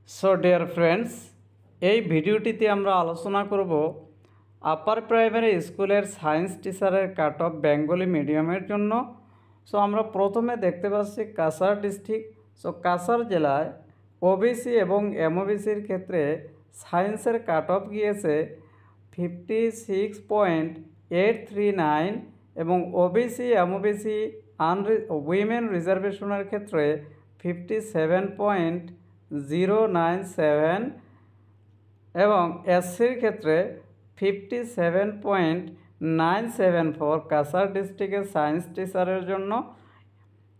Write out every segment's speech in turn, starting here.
So dear friends, এই ভিডিওটিতে আমরা আলোচনা করব আপার প্রাইমারি স্কুলের সায়েন্স টিচারের কাট অফ বেঙ্গলি মিডিয়ামের জন্য। সো আমরা প্রথমে দেখতে পাচ্ছি কাছাড় ডিস্ট্রিক্ট। সো কাছাড় জেলায় ওবিসি এবং এমওবিসির ক্ষেত্রে সায়েন্সের কাট অফ গিয়েছে 56.839 এবং ওবিসি এমওবিসি উইমেন রিজার্ভেশনের ক্ষেত্রে 57.097 এবং এসসির ক্ষেত্রে 57.974 কাছাড় ডিস্ট্রিক্টের সায়েন্স টিচারের জন্য।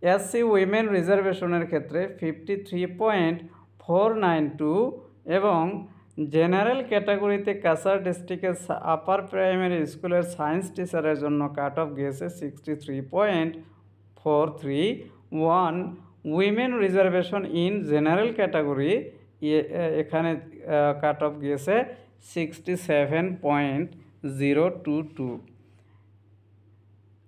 এসসি উইমেন রিজার্ভেশনের ক্ষেত্রে 53.492 এবং জেনারেল ক্যাটাগরিতে কাছাড় ডিস্ট্রিক্টের আপার প্রাইমারি স্কুলের সায়েন্স টিচারের জন্য কাট অফ গিয়েছে 63.431। Women reservation in general category এখানে কাট অফ গিয়েছে 67.022।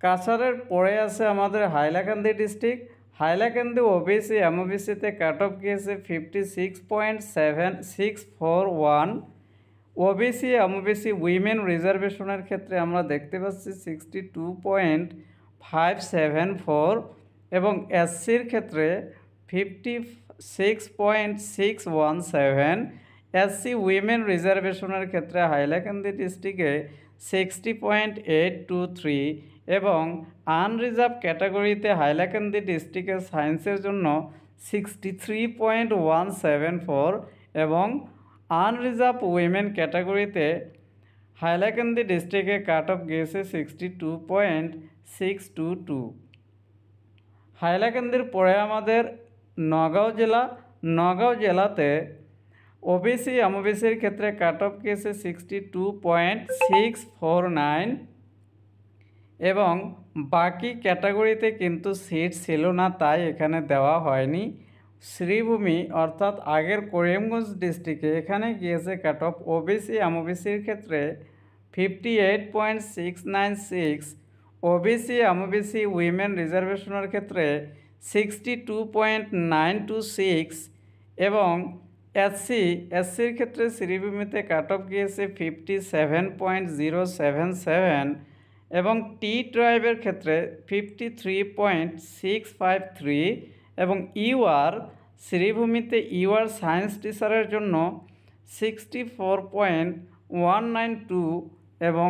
কাছাড়ের পরে আছে আমাদের হাইলাকান্দি ডিস্ট্রিক্ট। হাইলাকান্দি ওবিসি এমওবিসিতে কাট অফ গিয়েছে 56.7641। ওবিসি এমওবিসি উইমেন রিজার্ভেশনের ক্ষেত্রে আমরা দেখতে পাচ্ছি 62.574 এবং এসসির ক্ষেত্রে 56.617। এসসি উইমেন রিজার্ভেশনের ক্ষেত্রে হাইলাকান্দি ডিস্ট্রিক্টে 60.823 এবং আনরিজার্ভ ক্যাটাগরিতে হাইলাকান্দি ডিস্ট্রিক্টের সায়েন্সের জন্য 63.174 এবং আনরিজার্ভ উইমেন ক্যাটাগরিতে হাইলাকান্দি ডিস্ট্রিক্টে কাট অফ গিয়েছে 62.622। হাইলাকান্দির পরে আমাদের নগাঁও জেলা। নগাঁও জেলাতে ওবিসি এমওবিসির ক্ষেত্রে কাট অফ গিয়েছে 62.649 এবং বাকি ক্যাটাগরিতে কিন্তু সিট ছিল না, তাই এখানে দেওয়া হয়নি। শ্রীভূমি অর্থাৎ আগের করিমগঞ্জ ডিস্ট্রিক্টে এখানে গিয়েছে কাট অফ ওবিসি এমওবিসির ক্ষেত্রে 58.696, ওবিসি এমওবিসি উইমেন রিজার্ভেশনের ক্ষেত্রে 62.926 এবং এসসির ক্ষেত্রে শ্রীভূমিতে কাট অফ গিয়েছে 57.077 এবং টি ট্রাইবের ক্ষেত্রে 53.653 এবং শ্রীভূমিতে সায়েন্স টিচারের জন্য 64.192 এবং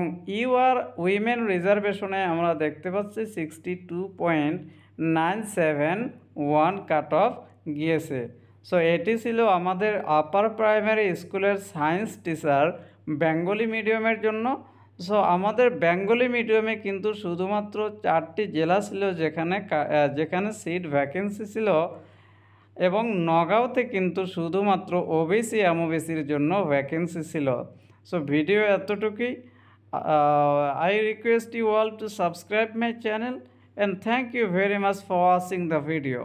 উইমেন রিজার্ভেশনে আমরা দেখতে পাচ্ছি 62.971 কাট অফ গিয়েছে। সো এটি ছিল আমাদের আপার প্রাইমারি স্কুলের সায়েন্স টিচার বেঙ্গলি মিডিয়ামের জন্য। সো আমাদের বেঙ্গলি মিডিয়ামে কিন্তু শুধুমাত্র 4টি জেলা ছিল যেখানে সিট ভ্যাকেন্সি ছিল এবং নগাঁওতে কিন্তু শুধুমাত্র ওবিসি এমওবিসির জন্য ভ্যাকেন্সি ছিল। সো ভিডিও এতটুকুই। I request you all to subscribe my channel and thank you very much for watching the video.